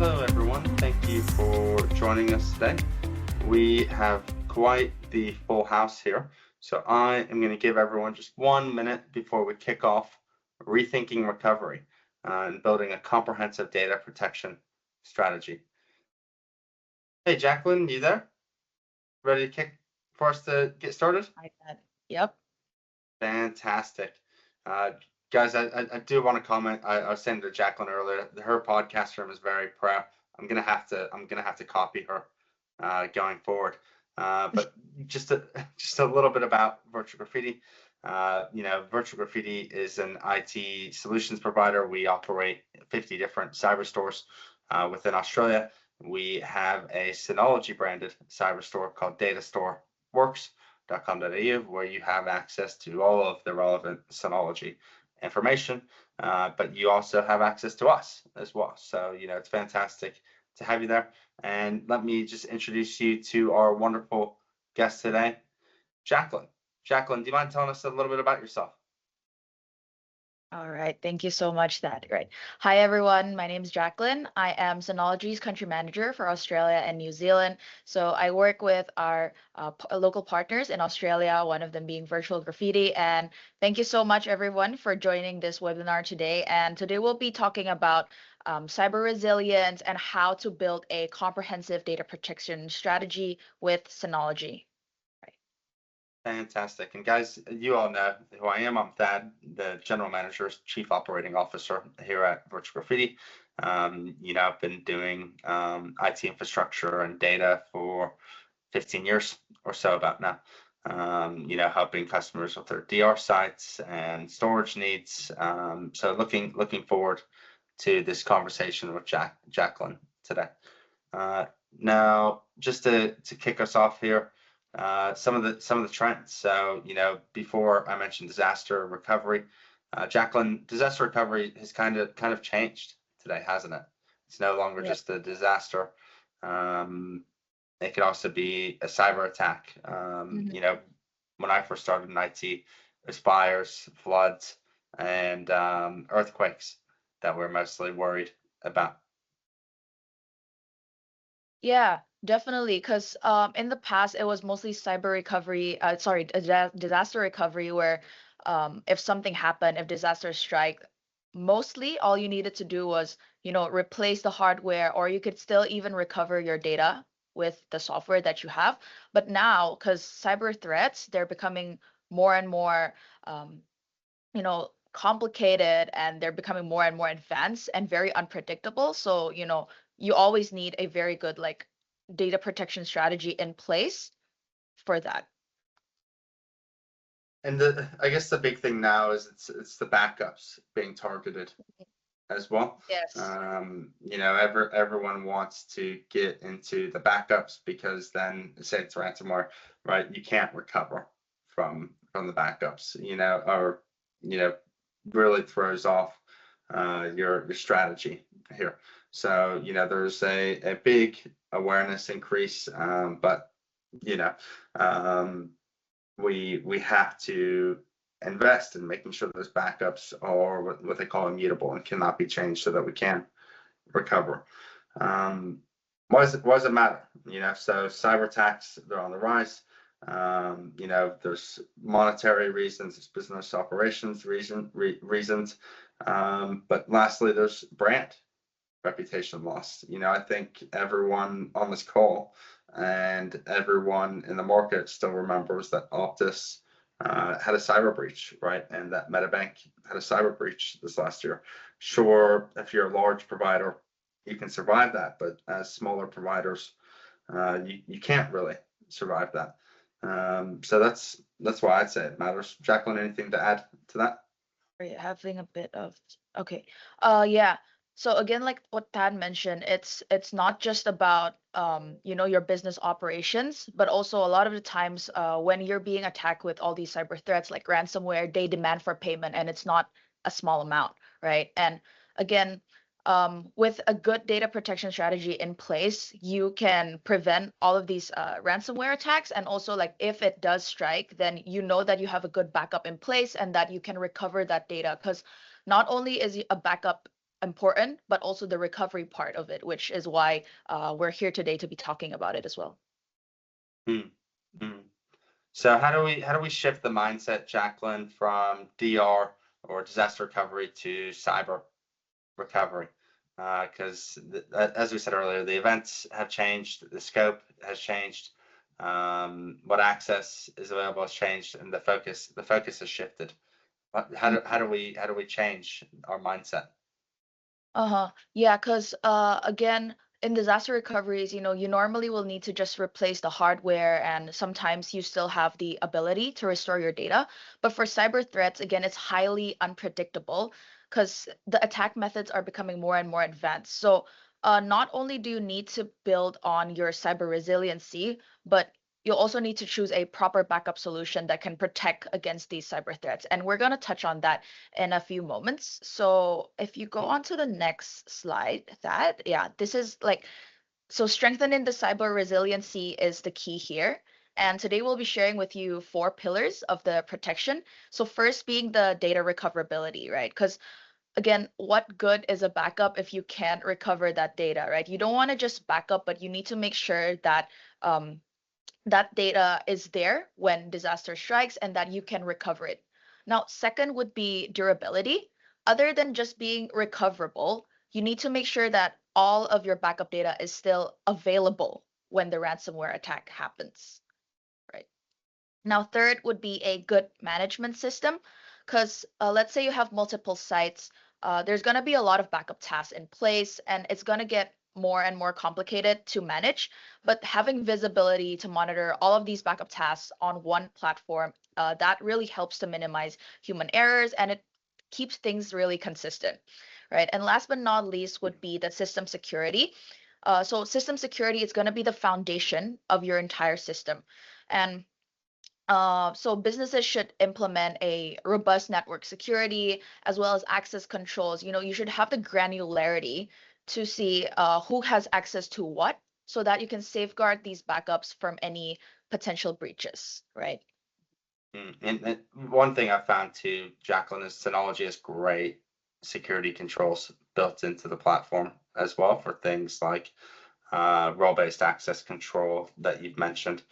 Hello everyone, thank you for joining us today. We have quite the full house here, so I am going to give everyone just 1 minute before we kick off Rethinking Recovery and building a comprehensive data protection strategy. Hey Jacqueline, you there? Ready to kick for us to get started? Yep. Fantastic. Guys, I do want to comment. I was saying to Jacqueline earlier, her podcast room is very pro. I'm gonna have to copy her going forward. But just a little bit about Virtual Graffiti. Virtual Graffiti is an IT solutions provider. We operate 50 different cyber stores within Australia. We have a Synology branded cyber store called datastoreworks.com.au, where you have access to all of the relevant Synology information, but you also have access to us as well. So, it's fantastic to have you there. And let me just introduce you to our wonderful guest today, Jacqueline. Jacqueline, do you mind telling us a little bit about yourself? All right. Thank you so much, Thad. Right. Hi, everyone. My name is Jacqueline. I am Synology's country manager for Australia and New Zealand. So I work with our local partners in Australia, one of them being Virtual Graffiti. And thank you so much, everyone, for joining this webinar today. And today we'll be talking about cyber resilience and how to build a comprehensive data protection strategy with Synology. Fantastic. And guys, you all know who I am. I'm Thad, the General Manager, Chief Operating Officer here at Virtual Graffiti. I've been doing IT infrastructure and data for 15 years or so about now. Helping customers with their DR sites and storage needs. So looking forward to this conversation with Jacqueline today. Now, just to kick us off here, some of the trends. So, before I mentioned disaster recovery, Jacqueline, disaster recovery has kind of changed today, hasn't it? It's no longer just a disaster. It could also be a cyber attack. When I first started in IT, it was fires, floods, and earthquakes that we're mostly worried about. Yeah, definitely. Because in the past, it was mostly cyber recovery, disaster recovery, where if something happened, if disaster strike, mostly all you needed to do was, replace the hardware, or you could still even recover your data with the software that you have. But now, because cyber threats, they're becoming more and more, complicated, and they're becoming more and more advanced and very unpredictable. So, you always need a very good data protection strategy in place for that. And I guess the big thing now is it's the backups being targeted as well. Yes. Everyone wants to get into the backups because then, say it's ransomware, right? You can't recover from the backups, or really throws off your strategy here. So there's a big awareness increase, but we have to invest in making sure those backups are what they call immutable and cannot be changed so that we can recover. Why does it matter? So cyber attacks, they're on the rise. There's monetary reasons, there's business operations reasons, but lastly, there's brand reputation loss. I think everyone on this call and everyone in the market still remembers that Optus had a cyber breach, right? And that Medibank had a cyber breach this last year. Sure, if you're a large provider, you can survive that, but as smaller providers, you can't really survive that. So that's why I'd say it matters. Jacqueline, anything to add to that? Having a bit of yeah. So again, like what Tad mentioned, it's not just about your business operations, but also a lot of the times when you're being attacked with all these cyber threats like ransomware, they demand for payment, and it's not a small amount, right? And again, with a good data protection strategy in place, you can prevent all of these ransomware attacks. And also, like, if it does strike, then you know that you have a good backup in place and that you can recover that data. Because not only is a backup important, but also the recovery part of it, which is why we're here today to be talking about it as well. Mm, mm. So how do we shift the mindset, Jacqueline, from DR or disaster recovery to cyber recovery? Because as we said earlier, the events have changed, the scope has changed, what access is available has changed, and the focus has shifted. How do we change our mindset? Uh-huh. Yeah, because again, in disaster recoveries, you normally will need to just replace the hardware, and sometimes you still have the ability to restore your data. But for cyber threats, again, it's highly unpredictable because the attack methods are becoming more and more advanced. So not only do you need to build on your cyber resiliency, but you'll also need to choose a proper backup solution that can protect against these cyber threats. And we're going to touch on that in a few moments. So if you go on to the next slide, this is like, so strengthening the cyber resiliency is the key here. And today we'll be sharing with you 4 pillars of the protection. So first being the data recoverability, right? Because again, what good is a backup if you can't recover that data, right? You don't want to just back up, but you need to make sure that um, that data is there when disaster strikes and that you can recover it. Now, second would be durability. Other than just being recoverable, you need to make sure that all of your backup data is still available when the ransomware attack happens, right? Now, third would be a good management system, because let's say you have multiple sites, there's going to be a lot of backup tasks in place, and it's going to get more and more complicated to manage. But having visibility to monitor all of these backup tasks on one platform, that really helps to minimize human errors, and it keeps things really consistent, right? And last but not least would be the system security. So system security is going to be the foundation of your entire system. And so businesses should implement a robust network security as well as access controls. You should have the granularity to see who has access to what so that you can safeguard these backups from any potential breaches, right? And one thing I found too, Jacqueline, is Synology has great security controls built into the platform as well for things like role-based access control that you've mentioned.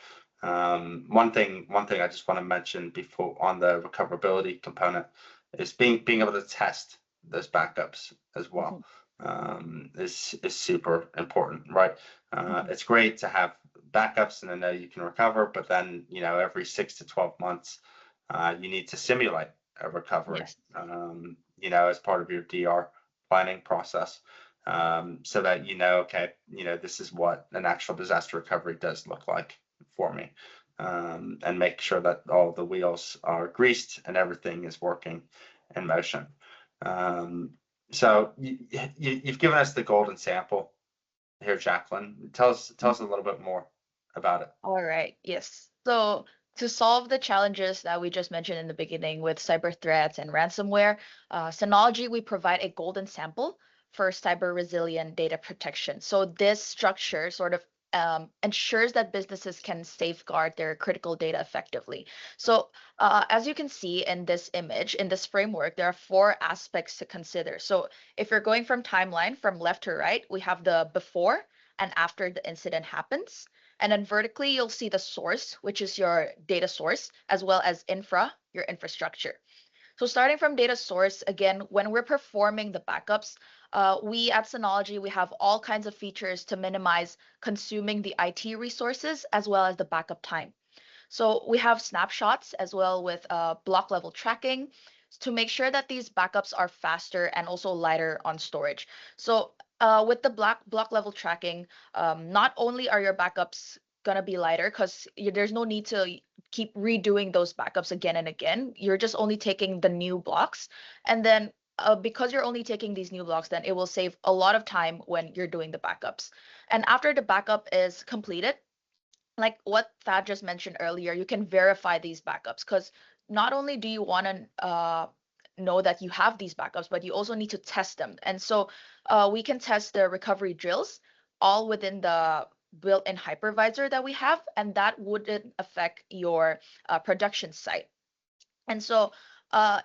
One thing I just want to mention before on the recoverability component is being able to test those backups as well. Mhm, Is super important, right? mhm. It's great to have backups and I know you can recover, but then every 6 to 12 months, you need to simulate a recovery, Yes. as part of your DR planning process, so that okay, this is what an actual disaster recovery does look like for me, and make sure that all the wheels are greased and everything is working in motion. Um, so you've given us the golden sample here, Jacqueline. Tell us a little bit more about it. All right, yes. So to solve the challenges that we just mentioned in the beginning with cyber threats and ransomware, Synology, we provide a golden sample for cyber resilient data protection. So this structure sort of ensures that businesses can safeguard their critical data effectively. So as you can see in this image, in this framework, there are 4 aspects to consider. So if you're going from timeline from left to right, we have the before and after the incident happens. And then vertically, you'll see the source, which is your data source, as well as your infrastructure. So starting from data source, again, when we're performing the backups, we at Synology, we have all kinds of features to minimize consuming the IT resources as well as the backup time. So we have snapshots as well with block level tracking to make sure that these backups are faster and also lighter on storage. So with the block level tracking, not only are your backups gonna be lighter because there's no need to keep redoing those backups again and again. You're just only taking the new blocks, and then because you're only taking these new blocks, then it will save a lot of time when you're doing the backups. And after the backup is completed, like what Thad just mentioned earlier, you can verify these backups because not only do you want to know that you have these backups, but you also need to test them. And so we can test the recovery drills all within the built-in hypervisor that we have, and that wouldn't affect your production site. And so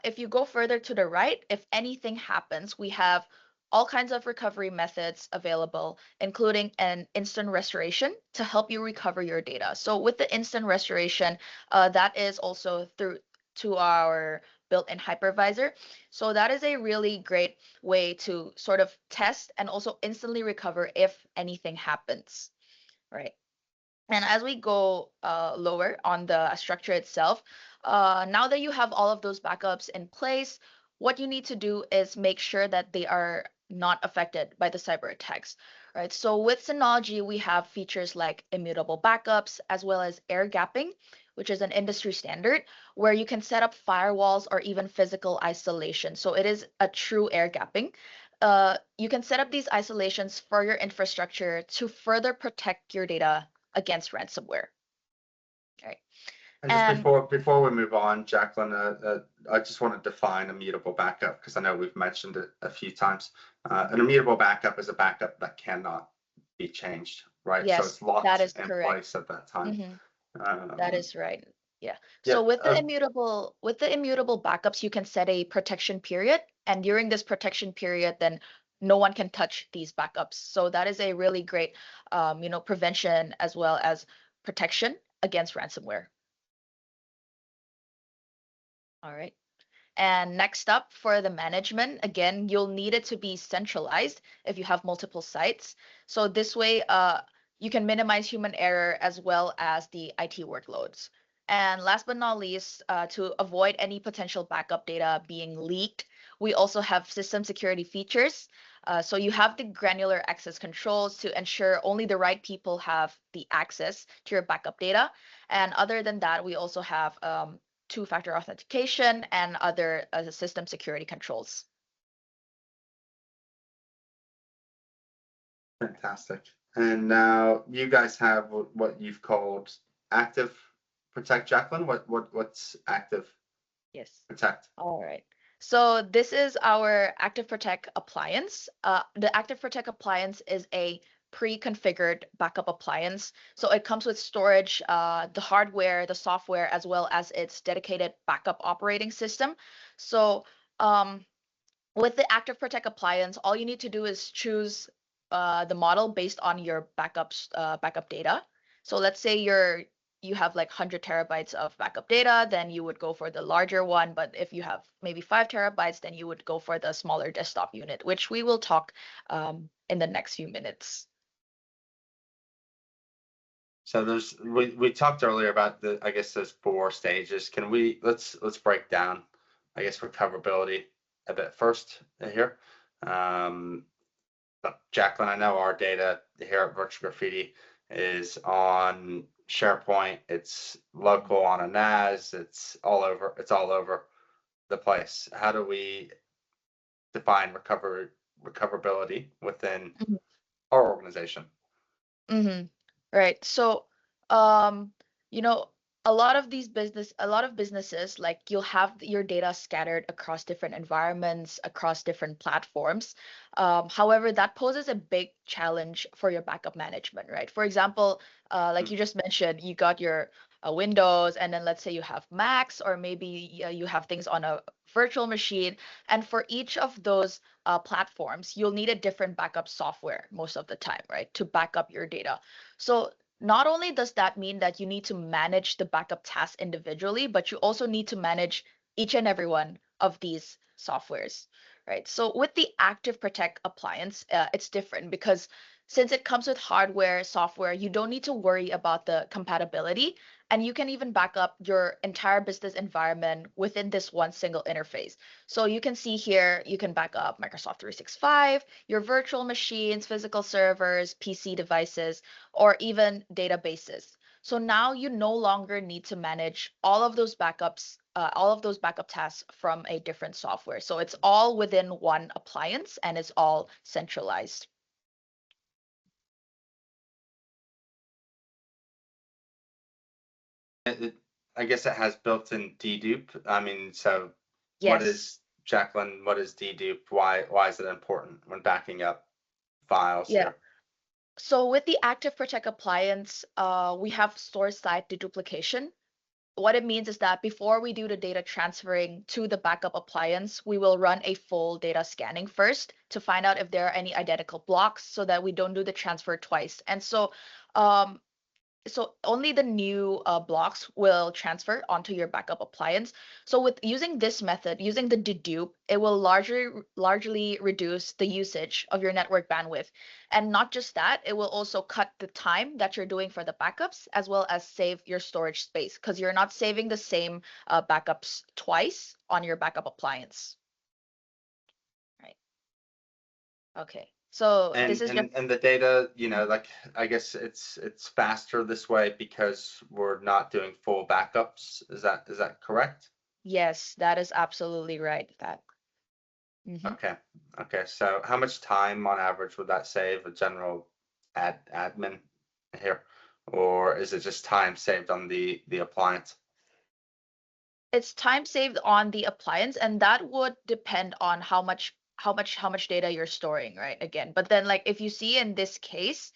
if you go further to the right, if anything happens, we have all kinds of recovery methods available, including an instant restoration to help you recover your data. So with the instant restoration, that is also through to our built-in hypervisor. So that is a really great way to sort of test and also instantly recover if anything happens, right? And as we go lower on the structure itself, now that you have all of those backups in place, what you need to do is make sure that they are not affected by the cyber attacks, right? So with Synology, we have features like immutable backups as well as air gapping, which is an industry standard where you can set up firewalls or even physical isolation. So it is a true air gapping. You can set up these isolations for your infrastructure to further protect your data against ransomware. Right. And just And before we move on, Jacqueline, I just want to define immutable backup because I know we've mentioned it a few times. An immutable backup is a backup that cannot be changed, right? So yes, it's that locked is in correct. place at that time. Hmm. That Um, is right. Yeah. yeah, So with the immutable backups, you can set a protection period, and during this protection period, then no one can touch these backups. So that is a really great, prevention as well as protection against ransomware. All right. And next up for the management, again, you'll need it to be centralized if you have multiple sites. So this way, you can minimize human error as well as the IT workloads. And last but not least, to avoid any potential backup data being leaked, we also have system security features. So you have the granular access controls to ensure only the right people have the access to your backup data. And other than that, we also have two-factor authentication and other system security controls. fantastic. And now you guys have what you've called active protect, Jacqueline. What's active Yes. protect? All right. So this is our Active Protect appliance. The Active Protect appliance is a pre-configured backup appliance. So it comes with storage, the hardware, the software, as well as its dedicated backup operating system. So with the Active Protect appliance, all you need to do is choose the model based on your backup data. So let's say you have like 100 terabytes of backup data, then you would go for the larger one. But if you have maybe 5 terabytes, then you would go for the smaller desktop unit, which we will talk in the next few minutes. So we talked earlier about I guess there's 4 stages. Can let's break down, I guess, recoverability a bit first here. Jacqueline, I know our data here at Virtual Graffiti is on SharePoint. It's local on a NAS. It's all over. It's all over the place. How do we define recoverability within Mhm. our organization? Mm-hmm. Right. So, um, you know, a lot of businesses, like you'll have your data scattered across different environments, across different platforms. However, that poses a big challenge for your backup management, right? For example, like you just mentioned, you got your Windows, and then let's say you have Macs, or maybe you have things on a virtual machine. And for each of those platforms, you'll need a different backup software most of the time, right, to back up your data. So not only does that mean that you need to manage the backup tasks individually, but you also need to manage each and every one of these softwares, right? So with the Active Protect appliance, it's different because since it comes with hardware, software, you don't need to worry about the compatibility, and you can even back up your entire business environment within this one single interface. So you can see here, you can back up Microsoft 365, your virtual machines, physical servers, PC devices, or even databases. So now you no longer need to manage all of those backups, all of those backup tasks from a different software. So it's all within one appliance and it's all centralized. I guess it has built-in dedupe. I mean, so what Yes. is, Jacqueline, what is dedupe? Why is it important when backing up files Yeah. here? So with the Active Protect appliance, we have source side deduplication. what it means is that before we do the data transferring to the backup appliance, we will run a full data scanning first to find out if there are any identical blocks so that we don't do the transfer twice. And um, so only the new blocks will transfer onto your backup appliance. So with using this method, using the dedupe, it will largely reduce the usage of your network bandwidth. And not just that, it will also cut the time that you're doing for the backups, as well as save your storage space, because you're not saving the same backups twice on your backup appliance. Right. Okay. So this is just And the data, you know, like I guess it's faster this way because we're not doing full backups. Is that correct? yes, that is absolutely right. That. Mhm. Okay. Okay. So how much time on average would that save a general admin here? Or is it just time saved on the appliance? It's time saved on the appliance, and that would depend on how much data you're storing, right? Again, but then like if you see in this case,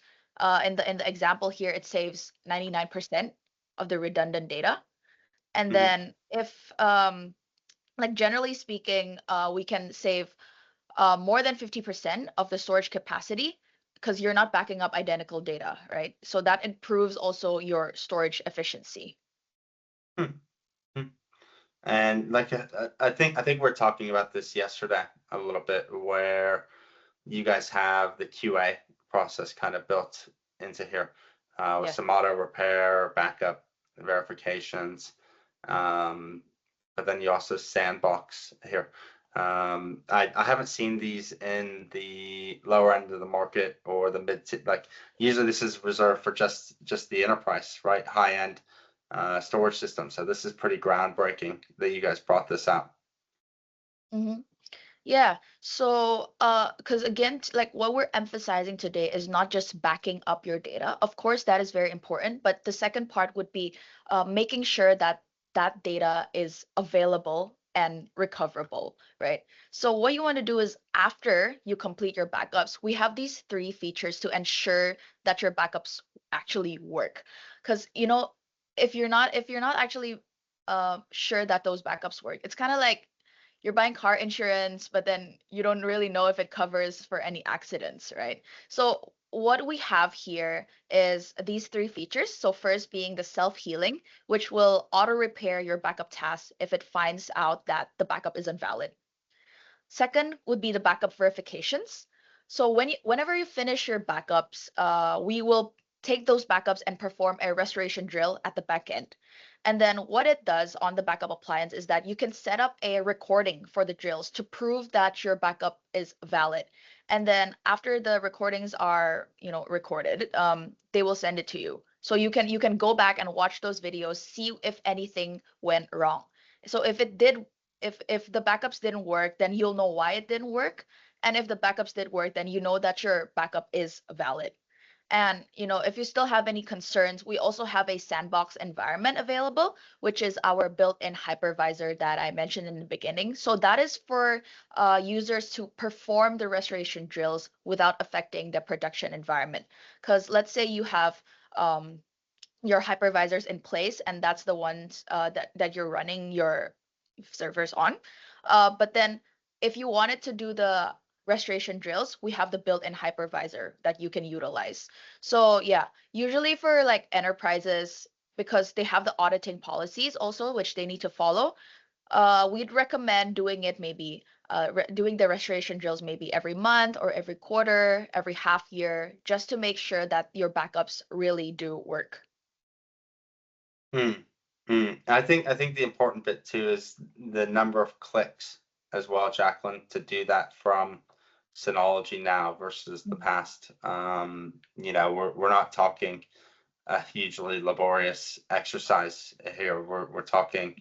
in the example here, it saves 99% of the redundant data. And Mhm. then if like generally speaking, we can save more than 50% of the storage capacity because you're not backing up identical data, right? So that improves also your storage efficiency. Hmm. Hmm. And like I think we're talking about this yesterday a little bit, where you guys have the QA process kind of built into here, with Yes. some auto repair, backup verifications, but then you also sandbox here. I haven't seen these in the lower end of the market or the mid, like usually this is reserved for just the enterprise, right? High end storage system. So this is pretty groundbreaking that you guys brought this out. Mhm. Yeah. So, because again, like what we're emphasizing today is not just backing up your data. Of course, that is very important, but the second part would be making sure that that data is available and recoverable, right? So what you want to do is after you complete your backups, we have these three features to ensure that your backups actually work. Because, if you're not actually sure that those backups work, it's kind of like you're buying car insurance, but then you don't really know if it covers for any accidents, right? So what we have here is these three features. So first being the self-healing, which will auto repair your backup task if it finds out that the backup is invalid. Second would be the backup verifications. So whenever you finish your backups, we will take those backups and perform a restoration drill at the back end. And then what it does on the backup appliance is that you can set up a recording for the drills to prove that your backup is valid. And then after the recordings are, recorded, they will send it to you. So you can go back and watch those videos, see if anything went wrong. So if the backups didn't work, then you'll know why it didn't work. And if the backups did work, then you know that your backup is valid. And if you still have any concerns, we also have a sandbox environment available, which is our built-in hypervisor that I mentioned in the beginning. So that is for users to perform the restoration drills without affecting the production environment. Because let's say you have your hypervisors in place, and that's the ones that you're running your servers on. But then if you wanted to do the restoration drills, we have the built-in hypervisor that you can utilize. So yeah, usually for like enterprises, because they have the auditing policies also, which they need to follow, we'd recommend doing it maybe doing the restoration drills maybe every month or every quarter, every half year, just to make sure that your backups really do work. Hmm. Hmm. I think the important bit too is the number of clicks as well, Jacqueline, to do that from Synology now versus the past. We're not talking a hugely laborious exercise here. We're talking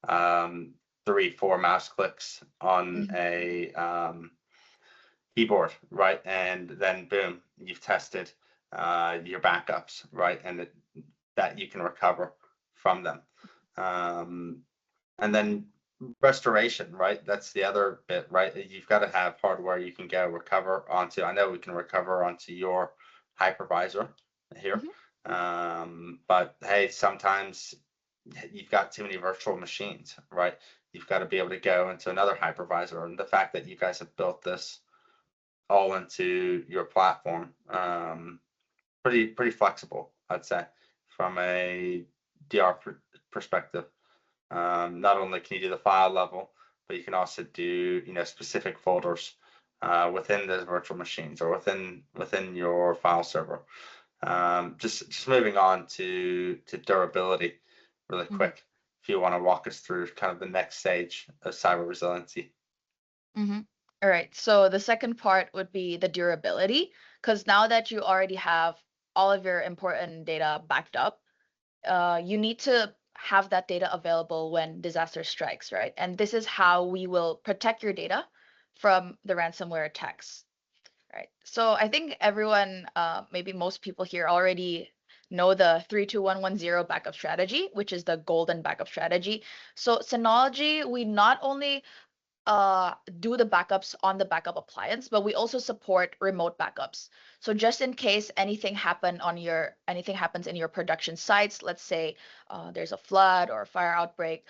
um, 3, 4 mouse clicks on Mhm. a keyboard, right? And then boom, you've tested your backups, right? And that you can recover from them. Um, and then restoration, right? That's the other bit, right? You've got to have hardware you can go recover onto. I know we can recover onto your hypervisor here. Mhm. But hey, sometimes you've got too many virtual machines, right? You've got to be able to go into another hypervisor. And the fact that you guys have built this all into your platform, pretty flexible, I'd say, from a DR perspective. Not only can you do the file level, but you can also do, specific folders within those virtual machines or within your file server. Just moving on to durability really Mhm. quick. If you want to walk us through kind of the next stage of cyber resiliency. All right. So the second part would be the durability, because now that you already have all of your important data backed up, you need to have that data available when disaster strikes, right? And this is how we will protect your data from the ransomware attacks, right? So I think everyone, maybe most people here already know the 32110 backup strategy, which is the golden backup strategy. So Synology, we not only do the backups on the backup appliance, but we also support remote backups. So just in case anything happens in your production sites, let's say there's a flood or a fire outbreak,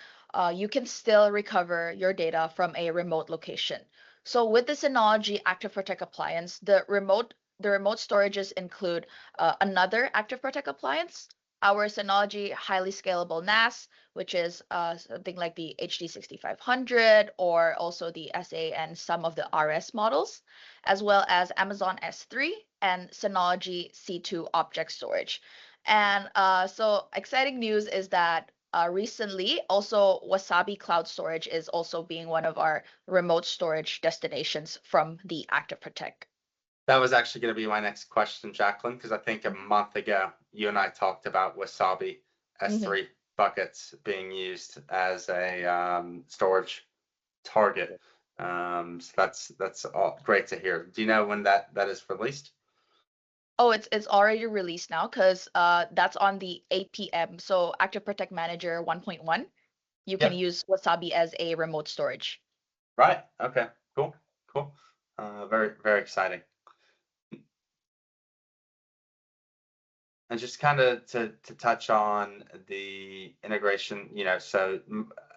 you can still recover your data from a remote location. So with the Synology Active Protect appliance, the remote storages include another Active Protect appliance, our Synology highly scalable NAS, which is something like the HD6500 or also the SA and some of the RS models, as well as Amazon S3 and Synology C2 object storage. And so exciting news is that recently also Wasabi Cloud Storage is also being one of our remote storage destinations from the Active Protect. That was actually going to be my next question, Jacqueline, because I think a month ago you and I talked about Wasabi Mhm. S3 buckets being used as a storage target. So that's all great to hear. Do you know when that is released? Oh, it's already released now because that's on the APM. So Active Protect Manager 1.1. You can Yep. use Wasabi as a remote storage. Right. Okay. Cool. Cool. Very, very exciting. And just kind of to touch on the integration, so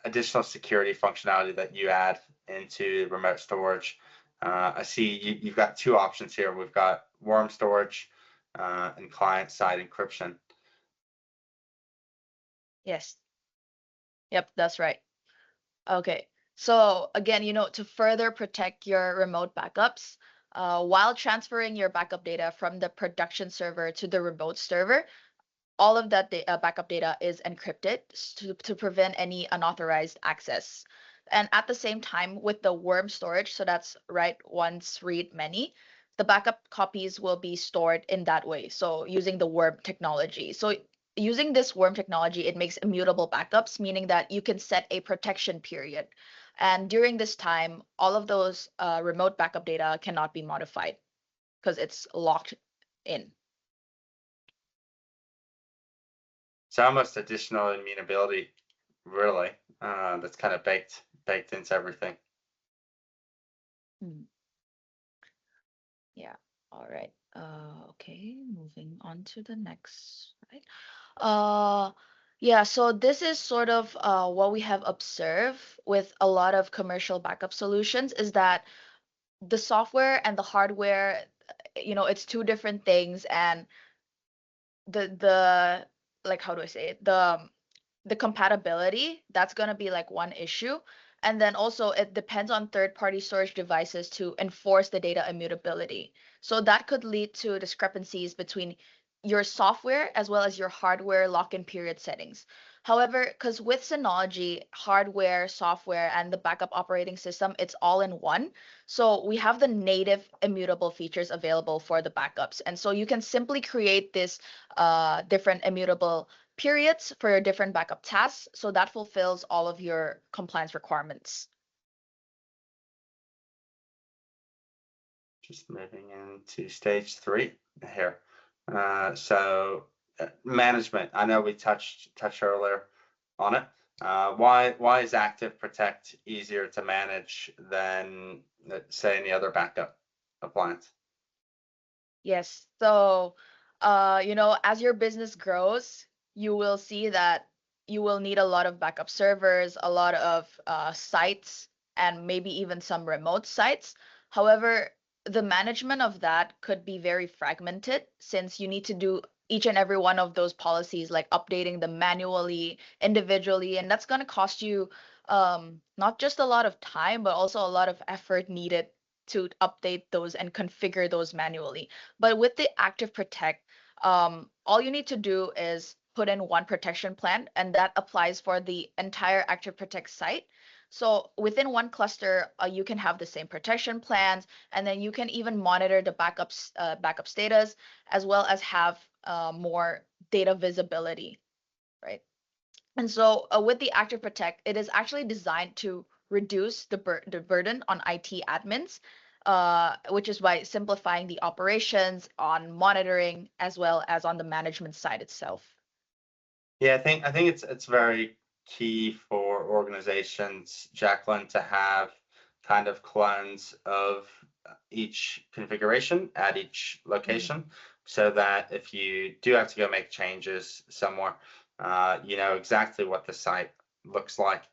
additional security functionality that you add into remote storage. I see you've got two options here. We've got worm storage and client-side encryption. Yes. Yep, that's right. Okay. So again, to further protect your remote backups, while transferring your backup data from the production server to the remote server, all of that backup data is encrypted to prevent any unauthorized access. And at the same time, with the worm storage, so that's write once, read many, the backup copies will be stored in that way. So using the worm technology. So using this worm technology, it makes immutable backups, meaning that you can set a protection period. And during this time, all of those remote backup data cannot be modified because it's locked in. So almost additional immutability, really. That's kind of baked into everything. Mm. Yeah. All right. Okay, moving on to the next slide. Yeah, so this is sort of what we have observed with a lot of commercial backup solutions is that the software and the hardware, it's two different things, and the like how do I say it? The compatibility, that's going to be like one issue. And then also it depends on third-party storage devices to enforce the data immutability. So that could lead to discrepancies between your software as well as your hardware lock-in period settings. However, because with Synology, hardware, software, and the backup operating system, it's all in one. So we have the native immutable features available for the backups. And so you can simply create this different immutable periods for your different backup tasks. So that fulfills all of your compliance requirements. Just moving into stage 3 here. So management. I know we touched earlier on it. Why is Active Protect easier to manage than say any other backup appliance? Yes. So, as your business grows, you will see that you will need a lot of backup servers, a lot of sites, and maybe even some remote sites. However, the management of that could be very fragmented since you need to do each and every one of those policies, like updating them manually, individually, and that's going to cost you not just a lot of time, but also a lot of effort needed to update those and configure those manually. But with the Active Protect, all you need to do is put in one protection plan, and that applies for the entire Active Protect site. So within one cluster, you can have the same protection plans, and then you can even monitor the backup status, as well as have more data visibility, right? And so with the Active Protect, it is actually designed to reduce the burden on IT admins, which is by simplifying the operations on monitoring as well as on the management side itself. Yeah, I think it's very key for organizations, Jacqueline, to have kind of clones of each configuration at each location, so that if you do have to go make changes somewhere, you know exactly what the site looks like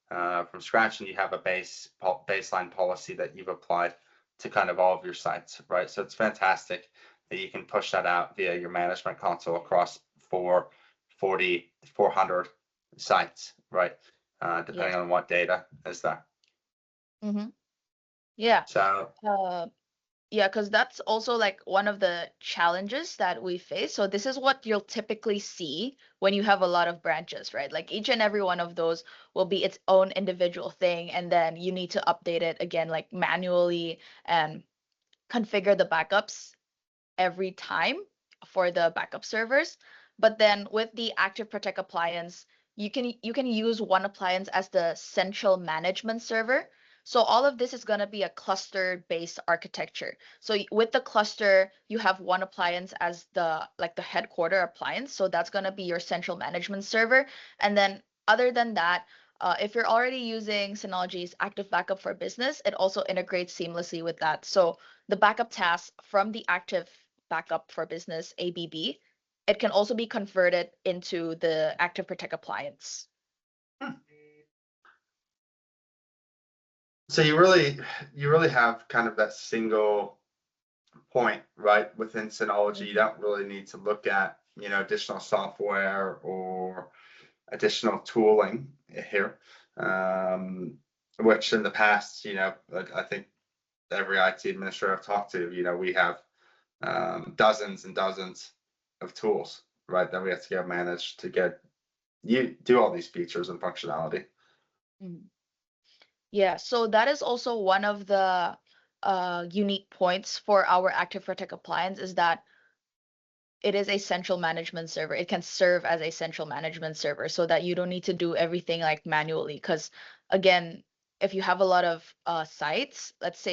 from scratch, and you have a baseline policy that you've applied to kind of all of your sites, right? So it's fantastic that you can push that out via your management console across 40, 400 sites, right? Depending Yes. on what data is there. Mm-hmm. Yeah. So Yeah, because that's also like one of the challenges that we face. So this is what you'll typically see when you have a lot of branches, right? Like each and every one of those will be its own individual thing, and then you need to update it again, like manually, and configure the backups every time for the backup servers. But then with the Active Protect appliance, you can use one appliance as the central management server. So all of this is going to be a cluster-based architecture. So with the cluster, you have one appliance as the headquarter appliance. So that's going to be your central management server. And then other than that, if you're already using Synology's Active Backup for Business, it also integrates seamlessly with that. So the backup tasks from the Active Backup for Business ABB, it can also be converted into the Active Protect appliance. so you really have kind of that single point, right, within Synology. You don't really need to look at, you know, additional software or additional tooling here, which in the past, you know, I think every IT administrator I've talked to, you know, we have dozens and dozens of tools, right, that we have to go manage to get you do all these features and functionality. Mhm. Yeah, so that is also one of the unique points for our Active Protect appliance is that it is a central management server. It can serve as a central management server so that you don't need to do everything like manually. Because again, if you have a lot of sites, let's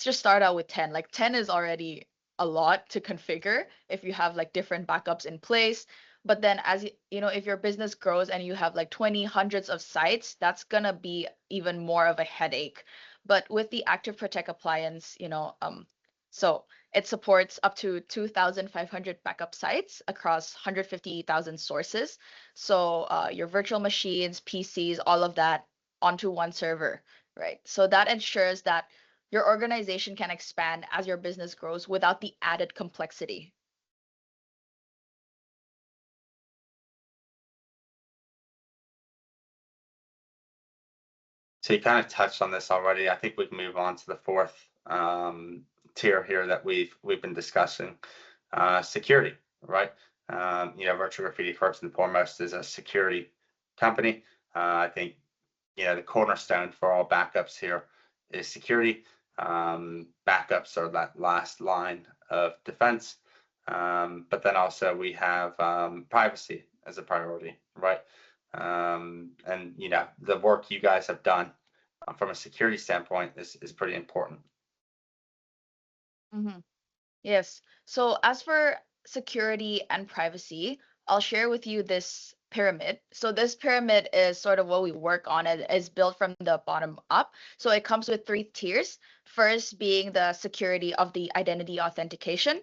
just start out with 10. Like 10 is already a lot to configure if you have like different backups in place. But then as you know, if your business grows and you have like 20, hundreds of sites, that's gonna be even more of a headache. But with the Active Protect appliance, so it supports up to 2,500 backup sites across 150,000 sources. So your virtual machines, PCs, all of that onto one server, right? So that ensures that your organization can expand as your business grows without the added complexity. So you kind of touched on this already. I think we can move on to the fourth tier here that we've been discussing, security, right? You know, Virtual Graffiti first and foremost is a security company. I think, you know, the cornerstone for all backups here is security. Backups are that last line of defense, but then also we have privacy as a priority, right? And you know, the work you guys have done from a security standpoint is pretty important. Mm-hmm. Yes. So as for security and privacy, I'll share with you this pyramid. So this pyramid is sort of what we work on. It is built from the bottom up. So it comes with three tiers. First being the security of the identity authentication.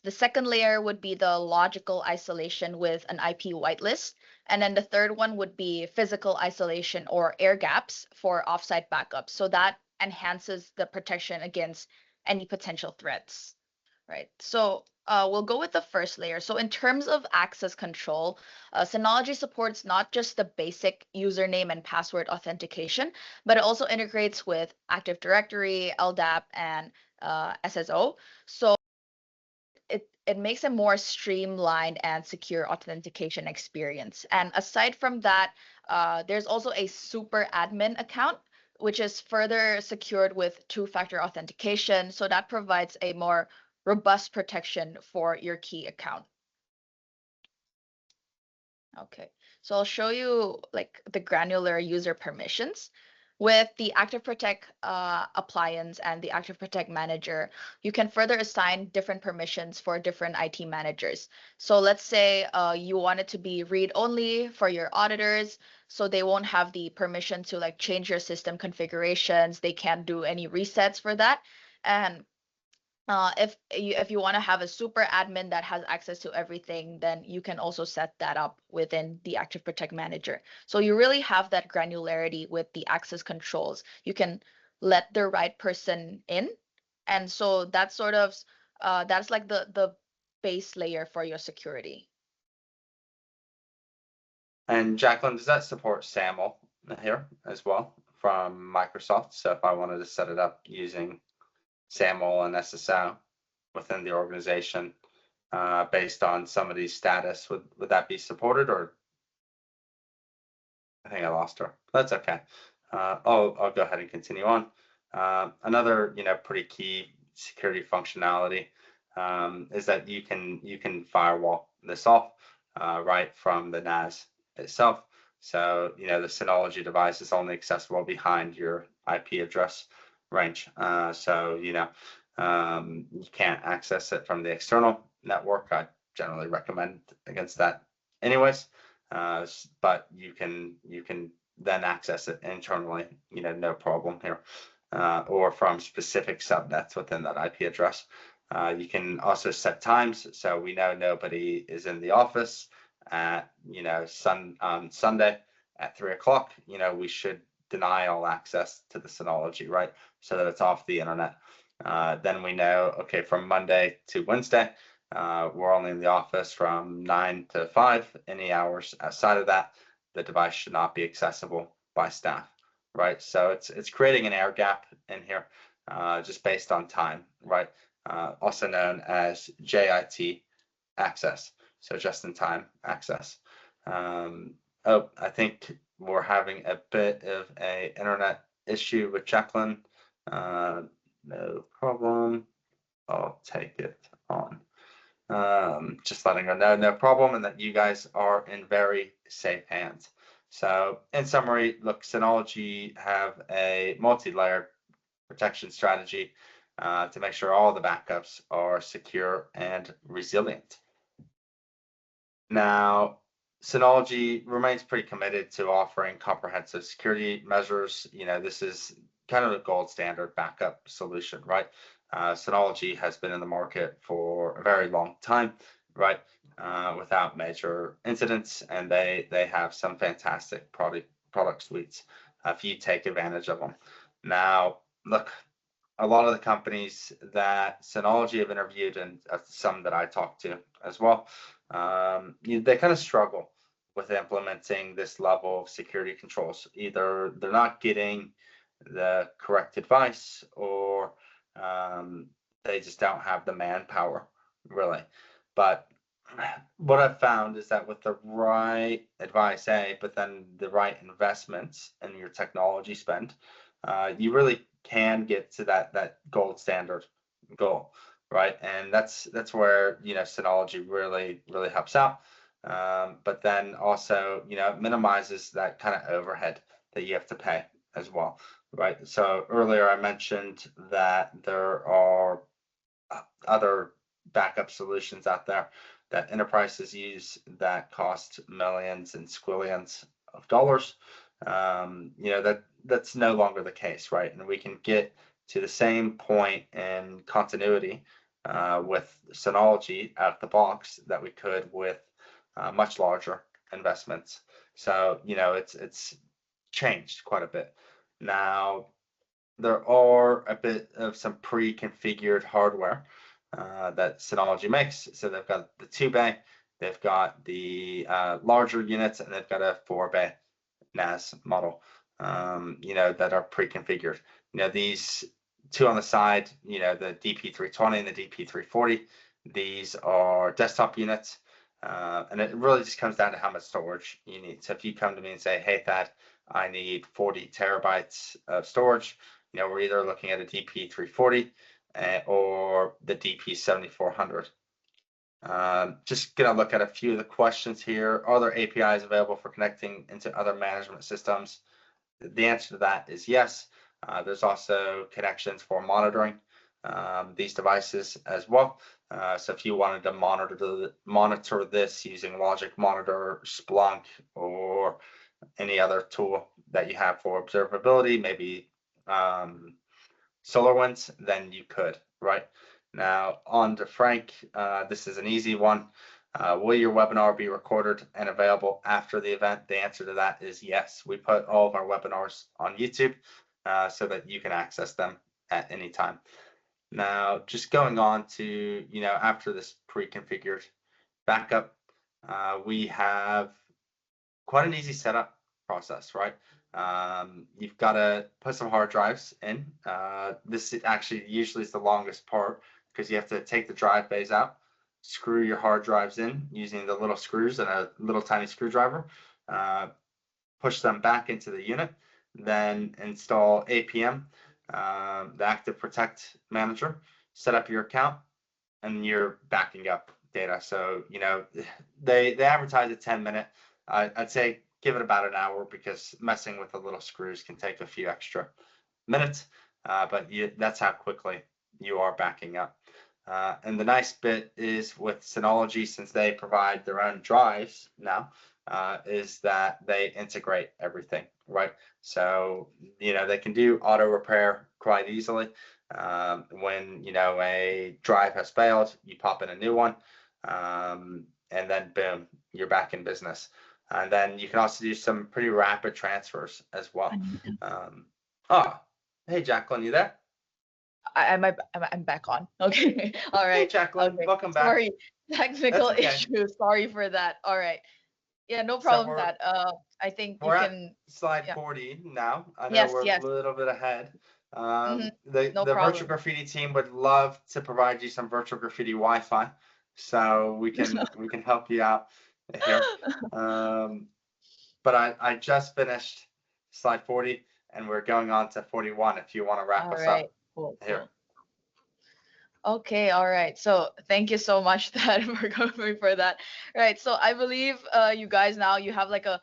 The second layer would be the logical isolation with an IP whitelist. And then the third one would be physical isolation or air gaps for offsite backups. So that enhances the protection against any potential threats, right? So we'll go with the first layer. So in terms of access control, Synology supports not just the basic username and password authentication, but it also integrates with Active Directory, LDAP, and SSO. So it makes a more streamlined and secure authentication experience. And aside from that, there's also a super admin account, which is further secured with two-factor authentication. So that provides a more robust protection for your key account. Okay, so I'll show you like the granular user permissions. With the Active Protect appliance and the Active Protect manager, you can further assign different permissions for different IT managers. So let's say you want it to be read-only for your auditors, so they won't have the permission to like change your system configurations. They can't do any resets for that. And if you want to have a super admin that has access to everything, then you can also set that up within the Active Protect manager. So you really have that granularity with the access controls. You can let the right person in, and so that's sort of that's like the base layer for your security. And Jacqueline, does that support SAML here as well from Microsoft? So if I wanted to set it up using SAML and SSO within the organization based on somebody's status, would that be supported? Or I think I lost her. That's okay. I'll go ahead and continue on. Another pretty key security functionality is that you can firewall this off right from the NAS itself. So the Synology device is only accessible behind your IP address range. So you can't access it from the external network. I generally recommend against that anyways. But you can then access it internally, no problem here, or from specific subnets within that IP address. You can also set times, so we know nobody is in the office at Sunday at 3 o'clock. We should deny all access to the Synology, right? So that it's off the internet. Then we know, okay, from Monday to Wednesday, we're only in the office from 9 to 5. Any hours outside of that, the device should not be accessible by staff, right? So it's creating an air gap in here just based on time, right? Also known as JIT access, so just-in-time access. Oh, I think we're having a bit of a internet issue with Jacqueline. No problem. I'll take it on. Just letting her know, no problem, and that you guys are in very safe hands. So in summary, look, Synology have a multi-layered protection strategy to make sure all the backups are secure and resilient. Now, Synology remains pretty committed to offering comprehensive security measures. This is kind of a gold standard backup solution, right? Synology has been in the market for a very long time, right? Without major incidents, and they have some fantastic product suites if you take advantage of them. Now, look, a lot of the companies that Synology have interviewed, and some that I talked to as well, they kind of struggle with implementing this level of security controls. Either they're not getting the correct advice, or they just don't have the manpower, really. But what I've found is that with the right advice, but then the right investments in your technology spend, you really can get to that gold standard goal, right? And that's where Synology really helps out. But then also minimizes that kind of overhead that you have to pay as well, right? So earlier I mentioned that there are other backup solutions out there that enterprises use that cost millions and squillions of dollars. That's no longer the case, right? And we can get to the same point in continuity with Synology out the box that we could with much larger investments. So, it's changed quite a bit. Now, there are a bit of some pre-configured hardware that Synology makes. So they've got the 2-bay, they've got the larger units, and they've got a 4-bay NAS model, that are pre-configured. These two on the side, the DP320 and the DP340, these are desktop units. And it really just comes down to how much storage you need. So if you come to me and say, hey, Thad, I need 40 terabytes of storage, we're either looking at a DP340 or the DP7400. Just gonna look at a few of the questions here. Are there APIs available for connecting into other management systems? The answer to that is yes. There's also connections for monitoring these devices as well. So if you wanted to monitor this using Logic Monitor, Splunk, or any other tool that you have for observability, maybe SolarWinds, then you could, right? Now, on to Frank. This is an easy one. Will your webinar be recorded and available after the event? The answer to that is yes. We put all of our webinars on YouTube so that you can access them at any time. Now, just going on to, after this pre-configured backup, we have quite an easy setup process, right? You've got to put some hard drives in. This actually usually is the longest part because you have to take the drive bays out, screw your hard drives in using the little screws and a little tiny screwdriver, push them back into the unit, then install APM, the Active Protect Manager, set up your account, and you're backing up data. So, they advertise a 10-minute. I'd say give it about an hour because messing with the little screws can take a few extra minutes, but that's how quickly you are backing up. And the nice bit is with Synology, since they provide their own drives now, is that they integrate everything, right? So, they can do auto repair quite easily. When, a drive has failed, you pop in a new one, and then boom, you're back in business. And then you can also do some pretty rapid transfers as well. Hey, Jacqueline, you there? I'm back on. Okay. All right. Hey, Jacqueline, okay. welcome back. Sorry, technical okay. issue. Sorry for that. All right. Yeah, no problem. That I think you can. Slide 40 now. I know Yes, we're yes. a little bit ahead. No The problem. Virtual Graffiti team would love to provide you some Virtual Graffiti Wi-Fi, so we can help you out here. But I just finished slide 40, and we're going on to 41. If you want to wrap us up here. Cool. Okay, all right. So thank you so much that for going for that. Right. So I believe you guys now you have like a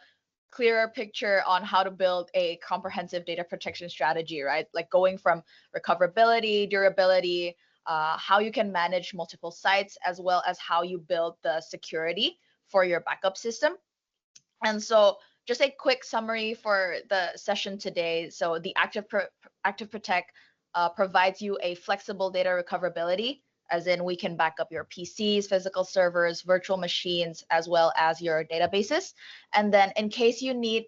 clearer picture on how to build a comprehensive data protection strategy, right? Like going from recoverability, durability, how you can manage multiple sites, as well as how you build the security for your backup system. And so just a quick summary for the session today. So the Active Protect provides you a flexible data recoverability, as in we can back up your PCs, physical servers, virtual machines, as well as your databases. And then in case you need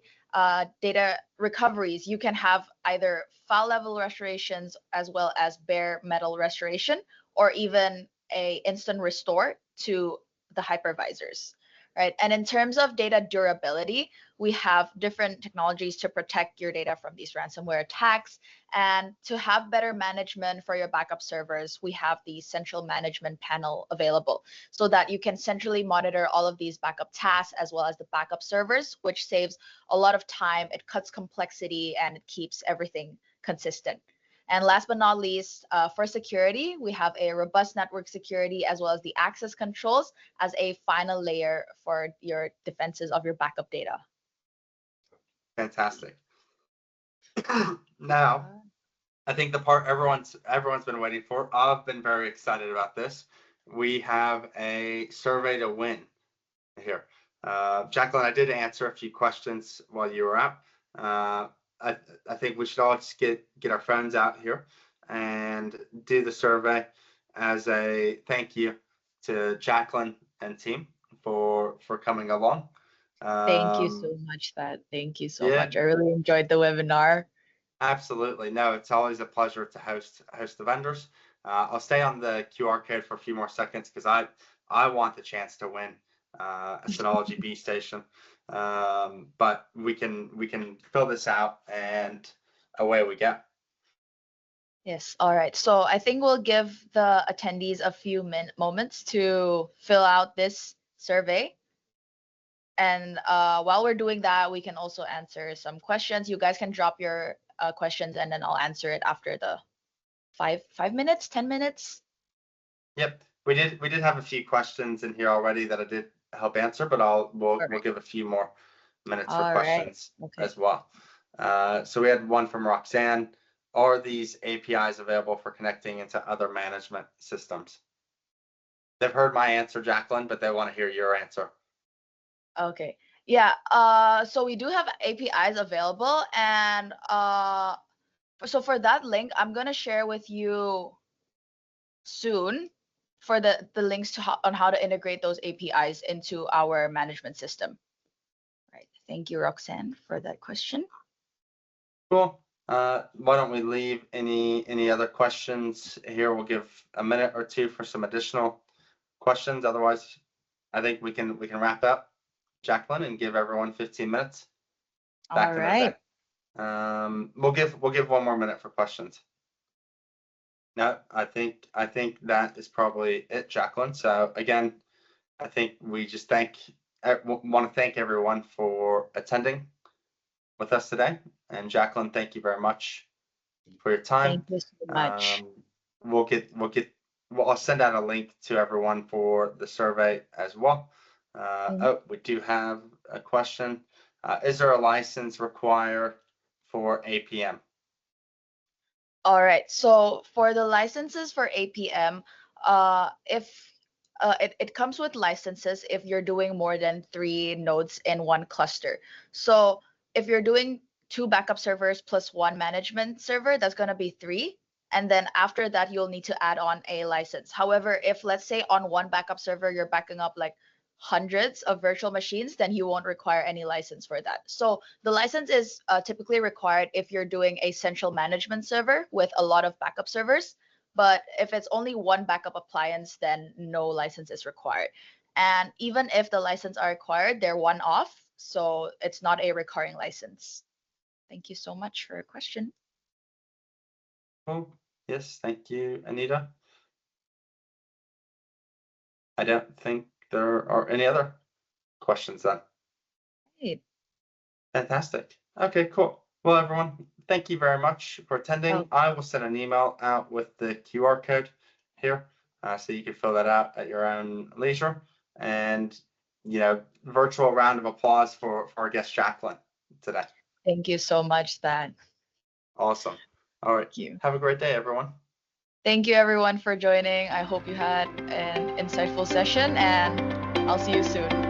data recoveries, you can have either file level restorations as well as bare metal restoration, or even a instant restore to the hypervisors. Right. And in terms of data durability, we have different technologies to protect your data from these ransomware attacks. And to have better management for your backup servers, we have the central management panel available so that you can centrally monitor all of these backup tasks as well as the backup servers, which saves a lot of time, it cuts complexity, and it keeps everything consistent. And last but not least, for security, we have a robust network security as well as the access controls as a final layer for your defenses of your backup data. Fantastic. Now, I think the part everyone's been waiting for. I've been very excited about this. We have a survey to win here. Jacqueline, I did answer a few questions while you were out. I think we should all just get our phones out here and do the survey. as a thank you to Jacqueline and team for coming along. Thank you so much, Thad. Thank you so Yeah. much. I really enjoyed the webinar. Absolutely. No, it's always a pleasure to host the vendors. I'll stay on the QR code for a few more seconds because I want the chance to win a Synology B station. But we can fill this out and away we go. Yes. All right. So I think we'll give the attendees a few moments to fill out this survey. And while we're doing that, we can also answer some questions. You guys can drop your questions and then I'll answer it after the 5 minutes, 10 minutes. Yep. We did have a few questions in here already that I did help answer, but we'll give a few more minutes for questions as well. So we had one from Roxanne. Are these APIs available for connecting into other management systems? They've heard my answer, Jacqueline, but they want to hear your answer. Okay. Yeah. So we do have APIs available, and so for that link, I'm gonna share with you soon for the links to on how to integrate those APIs into our management system. Right. Thank you, Roxanne, for that question. Cool. Why don't we leave any other questions here? We'll give a minute or two for some additional questions. Otherwise, I think we can wrap up, Jacqueline, and give everyone 15 minutes. Back All right. We'll give one more minute for questions. No, I think that is probably it, Jacqueline. So again, I think we just want to thank everyone for attending with us today. And Jacqueline, thank you very much for your time. Thank you so much. I'll send out a link to everyone for the survey as well. Oh, we do have a question. Is there a license required for APM? All right. So for the licenses for APM, if it comes with licenses if you're doing more than 3 nodes in one cluster. So if you're doing 2 backup servers plus 1 management server, that's going to be 3. And then after that, you'll need to add on a license. However, if let's say on 1 backup server, you're backing up like hundreds of virtual machines, then you won't require any license for that. So the license is typically required if you're doing a central management server with a lot of backup servers. But if it's only 1 backup appliance, then no license is required. And even if the license are required, they're one-off, so it's not a recurring license. Thank you so much for your question. Oh, yes, thank you, Anita. I don't think there are any other questions then. Great. Fantastic. Okay, cool. Well, everyone, thank you very much for attending. I will send an email out with the QR code here, so you can fill that out at your own leisure. And, virtual round of applause for our guest Jacqueline today. Thank you so much, Thad. Awesome. All right. Thank you. Have a great day, everyone. Thank you, everyone, for joining. I hope you had an insightful session, and I'll see you soon.